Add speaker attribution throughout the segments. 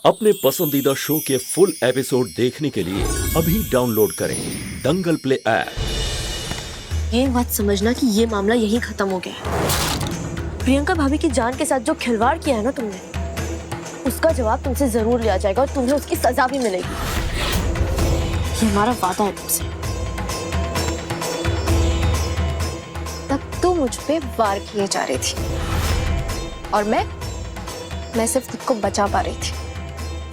Speaker 1: अपने पसंदीदा शो के फुल एपिसोड देखने के लिए अभी डाउनलोड करें दंगल प्ले ऐप।
Speaker 2: ये मत समझना कि ये मामला यहीं खत्म हो गया है। प्रियंका भाभी की जान के साथ जो खिलवाड़ किया है ना तुमने, उसका जवाब तुमसे जरूर लिया जाएगा और तुम्हें उसकी सजा भी मिलेगी। ये हमारा वादा है तुमसे।
Speaker 3: तब तो मुझ पे वार किए जा रही थी और मैं सिर्फ खुद को बचा पा रही थी,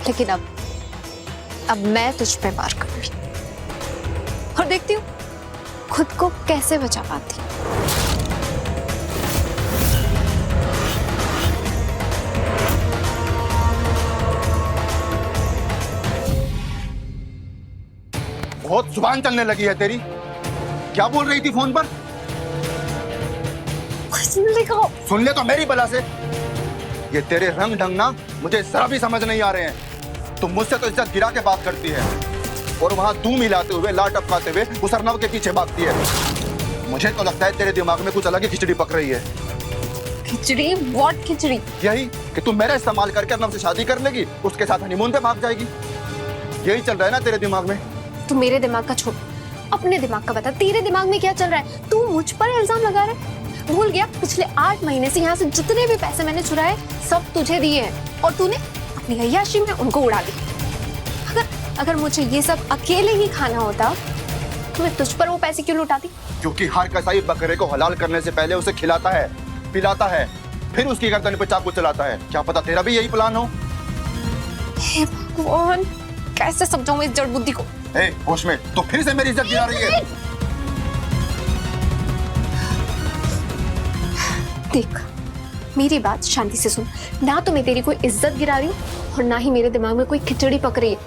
Speaker 3: लेकिन अब मैं तुझ पे वार करूंगी और देखती हूँ खुद को कैसे बचा पाती।
Speaker 4: बहुत जुबान चलने लगी है तेरी। क्या बोल रही थी फोन पर? सुन ले तो मेरी बला से। ये तेरे रंग ढंग ना मुझे जरा भी समझ नहीं आ रहे हैं। तुम मुझसे तो इज्जत गिरा के बात करती है और वहां तू मिलाते हुए लाट टपकाते हुए उस अर्नव के पीछे भागती है। मुझे तो लगता है तेरे दिमाग में कुछ अलग ही खिचड़ी पक रही है।
Speaker 3: खिचड़ी? व्हाट खिचड़ी?
Speaker 4: यही कि तू मेरा इस्तेमाल करके अर्नव से शादी कर लेगी, उसके साथ हनीमून पे भाग जाएगी। यही चल रहा है ना तेरे दिमाग में?
Speaker 3: तू मेरे दिमाग का छोड़, अपने दिमाग का बता। तेरे दिमाग में क्या चल रहा है? तू मुझ पर इल्जाम लगा रहा है। भूल गया पिछले 8 महीने से यहाँ से जितने भी पैसे मैंने चुराए सब तुझे दिए हैं और तूने अपनी अय्याशी में उनको उड़ा दिया। अगर मुझे ये सब अकेले ही खाना होता तो मैं तुझ पर वो पैसे क्यों लुटाती?
Speaker 4: क्योंकि हर कसाई बकरे को हलाल करने से पहले उसे खिलाता है, पिलाता है, फिर उसकी गर्दन पे चाकू चलाता है। क्या पता तेरा भी यही प्लान हो?
Speaker 3: हे भगवान, कैसे समझाऊं इस जड़ बुद्धि को?
Speaker 4: होश में, तो फिर से मेरी इज्जत गिरा रही है।
Speaker 3: देख, मेरी बात शांति से सुन। ना तो मैं तेरी कोई इज्जत गिरा रही हूँ और ना ही मेरे दिमाग में कोई खिचड़ी पक रही है।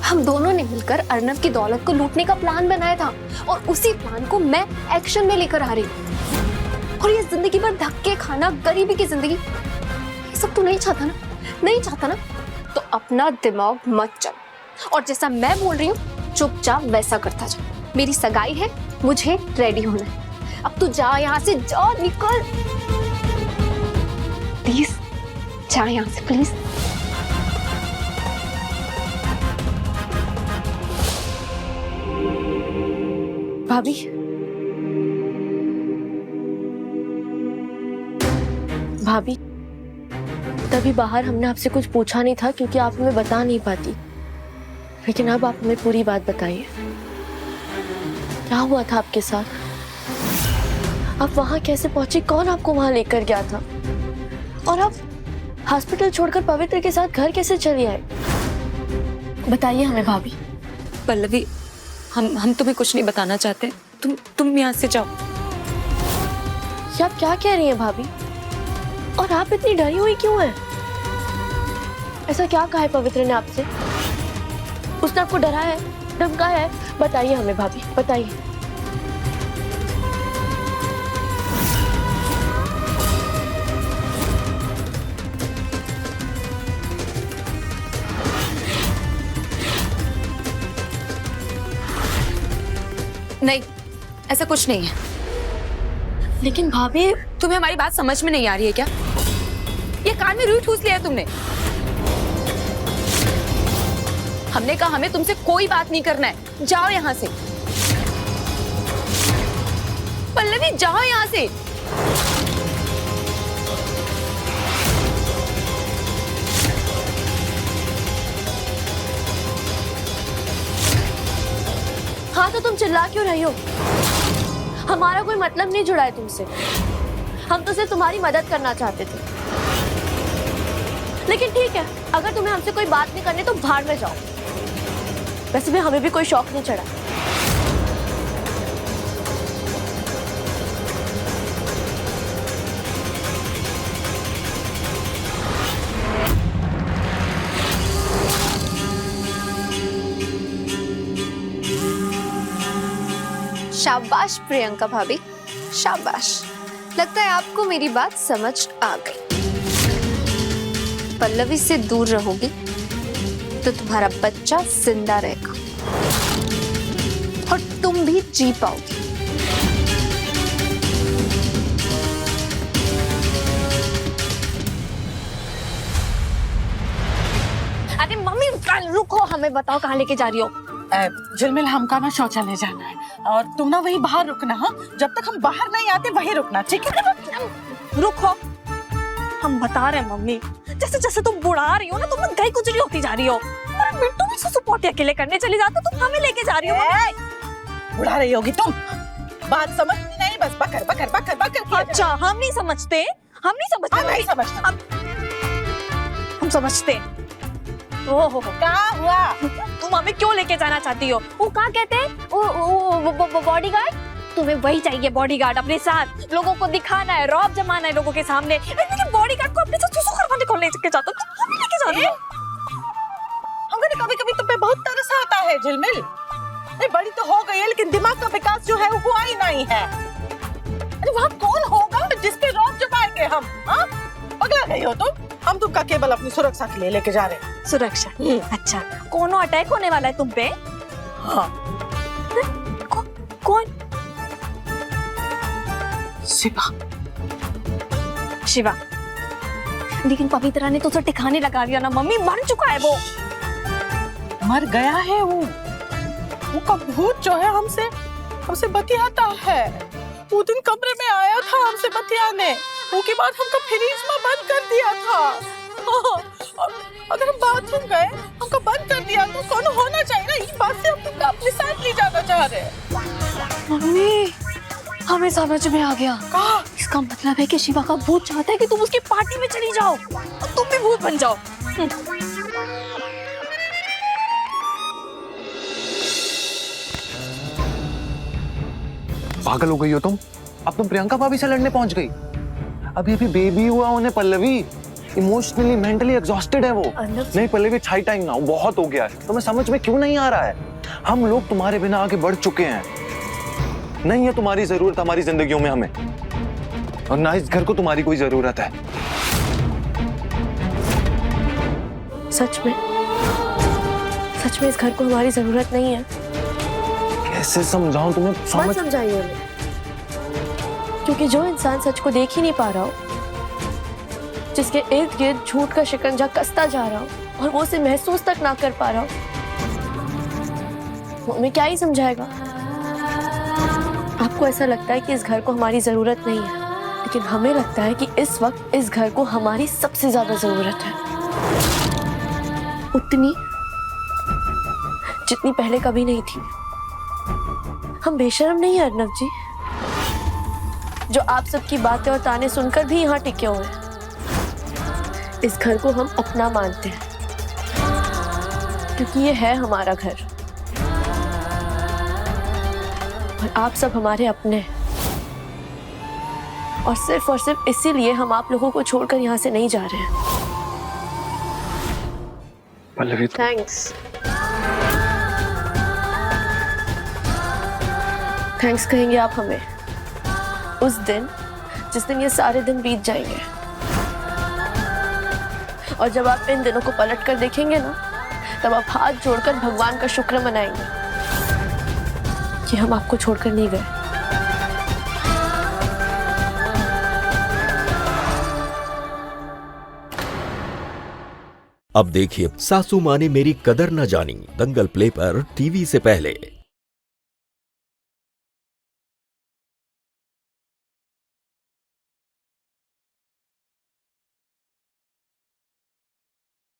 Speaker 3: हम दोनों ने मिलकर अर्नव की दौलत को लूटने का प्लान बनाया था और उसी प्लान को मैं एक्शन में लेकर आ रही हूँ। और ये जिंदगी भर धक्के खाना, गरीबी की जिंदगी, ये सब तू नहीं चाहता ना? नहीं चाहता ना? तो अपना दिमाग मत चल और जैसा मैं बोल रही हूँ चुपचाप वैसा करता जा। मेरी सगाई है, मुझे रेडी होना है। अब तू जा यहाँ से, जा, निकल प्लीज, जा यहाँ से प्लीज।
Speaker 2: भाभी, भाभी, तभी बाहर हमने आपसे कुछ पूछा नहीं था क्योंकि आप हमें बता नहीं पाती, लेकिन अब आप हमें पूरी बात बताइए। क्या हुआ था आपके साथ? आप वहां कैसे पहुंची? कौन आपको वहां लेकर गया था? और आप हॉस्पिटल छोड़कर पवित्र के साथ घर कैसे चली आए? बताइए हमें भाभी।
Speaker 5: पल्लवी, हम तुम्हें कुछ नहीं बताना चाहते। तुम यहाँ से जाओ।
Speaker 2: ये आप क्या कह रही हैं भाभी? और आप इतनी डरी हुई क्यों हैं? ऐसा क्या कहा है पवित्र ने आपसे? उसने आपको डराया है, धमकाया है? बताइए हमें भाभी, बताइए।
Speaker 5: नहीं, ऐसा कुछ नहीं है।
Speaker 2: लेकिन भाभी,
Speaker 5: तुम्हें हमारी बात समझ में नहीं आ रही है क्या? ये कान में रुई ठूस लिया है तुमने। हमने कहा हमें तुमसे कोई बात नहीं करना है, जाओ यहाँ से। पल्लवी, जाओ यहाँ से।
Speaker 2: हाँ तो तुम चिल्ला क्यों रही हो? हमारा कोई मतलब नहीं जुड़ा है तुमसे। हम तो सिर्फ तुम्हारी मदद करना चाहते थे। लेकिन ठीक है, अगर तुम्हें हमसे कोई बात नहीं करनी तो भाड़ में जाओ। वैसे भी हमें भी कोई शौक नहीं चढ़ा।
Speaker 3: शाबाश प्रियंका भाभी, शाबाश। लगता है आपको मेरी बात समझ आ गई। पल्लवी से दूर रहोगी तो तुम्हारा बच्चा जिंदा रहेगा और तुम भी जी पाओगी। अरे मम्मी रुको, हमें बताओ कहाँ लेके जा रही हो?
Speaker 6: झिलमिल, हमका ना शौचालय जाना है और तुम ना वही बाहर रुकना। हाँ, जब तक हम बाहर नहीं आते वही रुकना, ठीक है?
Speaker 7: रुको, हम बता रहे हैं मम्मी, जैसे जैसे तुम बुढ़ा रही हो ना, तुम ना गई गुजरी होती जा रही हो। अरे मिंटू भी सुसुपोटी अकेले करने चली जाती हो, तुम हमें लेके जा रही हो।
Speaker 6: बुढ़ा रही होगी तुम, बात समझ नहीं, बस बकर बकर बकर बकर किया जाए।
Speaker 7: अच्छा, हम नहीं समझते, हम नहीं समझते।
Speaker 6: हाँ, नहीं समझता।
Speaker 7: हम समझते। ओहो,
Speaker 6: क्या हुआ?
Speaker 7: तुम हमें क्यों लेके जाना चाहती हो?
Speaker 3: वो क्या कहते हैं, वो बॉडीगार्ड? तुम्हें वही चाहिए बॉडीगार्ड अपने साथ, लोगों को दिखाना है, रौब जमाना है लोगों के सामने।
Speaker 7: लेकिन बॉडीगार्ड को अपने साथ सुसु करवाने को लेके जाता, तुम हमें लेके जा रही हो।
Speaker 6: हमको कभी कभी तुम पे बहुत तरस आता है झिलमिल। नहीं, बड़ी तो हो गई है लेकिन दिमाग का विकास जो है वो हुआ ही नहीं है। अरे वहाँ कौन होगा जिसपे रौब जमाएंगे हम? हाँ, पगला गई हो तुम। हम तुमका केवल अपनी सुरक्षा के लिए लेके जा रहे हैं।
Speaker 7: सुरक्षा? अच्छा, कोनो अटैक होने वाला है तुम पे?
Speaker 6: हाँ।
Speaker 7: कौन?
Speaker 6: शिवा।
Speaker 7: शिवा? लेकिन पवित्रा ने तो उसे ठिकाने लगा दिया ना मम्मी, मर चुका है वो।
Speaker 6: मर गया है वो का भूत जो है हमसे बतियाता है। वो दिन कमरे में आया था हमसे बतियाने, वो के बाद हमका फ्रीज में बंद कर दिया था। और अगर हम बाथरूम गए, हमका बंद कर दिया तो कौन होना चाहिए ना, इस बात से हम तुमको अपने साथ ले जाना चाह रहे हैं।
Speaker 7: मम्मी, हमें समझ में आ गया।
Speaker 6: कहा?
Speaker 7: इसका मतलब है कि शिवा का भूत चाहता है कि तुम उसकी पार्टी में चली जाओ और तुम भी भूत बन जाओ।
Speaker 8: पागल हो गई हो तुम? अब तुम प्रियंका भाभी से लड़ने पहुंच गई। अभी अभी बेबी हुआ उन्हें पल्लवी, इमोशनली मेंटली एग्जॉस्टेड है वो। नहीं पल्लवी, हाई टाइम नाउ, बहुत हो गया है। तुम्हें समझ में क्यों नहीं आ रहा है? हम लोग तुम्हारे बिना आगे बढ़ चुके हैं। नहीं है तुम्हारी जरूरत हमारी जिंदगियों में हमें, और ना इस घर को तुम्हारी कोई जरूरत है।
Speaker 2: सच में इस घर को हमारी जरूरत नहीं है।
Speaker 8: कैसे समझाऊं तुम्हें?
Speaker 2: मत समझाइए हमें, क्योंकि जो इंसान सच को देख ही नहीं पा रहा हो, जिसके इर्द गिर्द झूठ का शिकंजा कसता जा रहा हो और वो उसे महसूस तक ना कर पा रहा हो, वो हमें क्या ही समझाएगा। आपको ऐसा लगता है कि इस घर को हमारी जरूरत नहीं है, लेकिन हमें लगता है कि इस वक्त इस घर को हमारी सबसे ज्यादा जरूरत है, उतनी जितनी पहले कभी नहीं थी। हम बेशर्म नहीं है अर्नव जी, जो आप सबकी बातें और ताने सुनकर भी यहाँ टिके हुए हैं। इस घर को हम अपना मानते हैं, क्योंकि ये है हमारा घर और आप सब हमारे अपने हैं। और सिर्फ इसीलिए हम आप लोगों को छोड़कर यहाँ से नहीं जा रहे हैं।
Speaker 8: पल्लवी,
Speaker 2: थैंक्स कहेंगे आप हमें उस दिन जिस दिन ये सारे दिन बीत जाएंगे, और जब आप इन दिनों को पलट कर देखेंगे ना, तब आप हाथ जोड़कर भगवान का शुक्र मनाएंगे कि हम आपको छोड़कर नहीं गए।
Speaker 1: अब देखिए सासू माँ ने मेरी कदर न जानी, दंगल प्ले पर टीवी से पहले।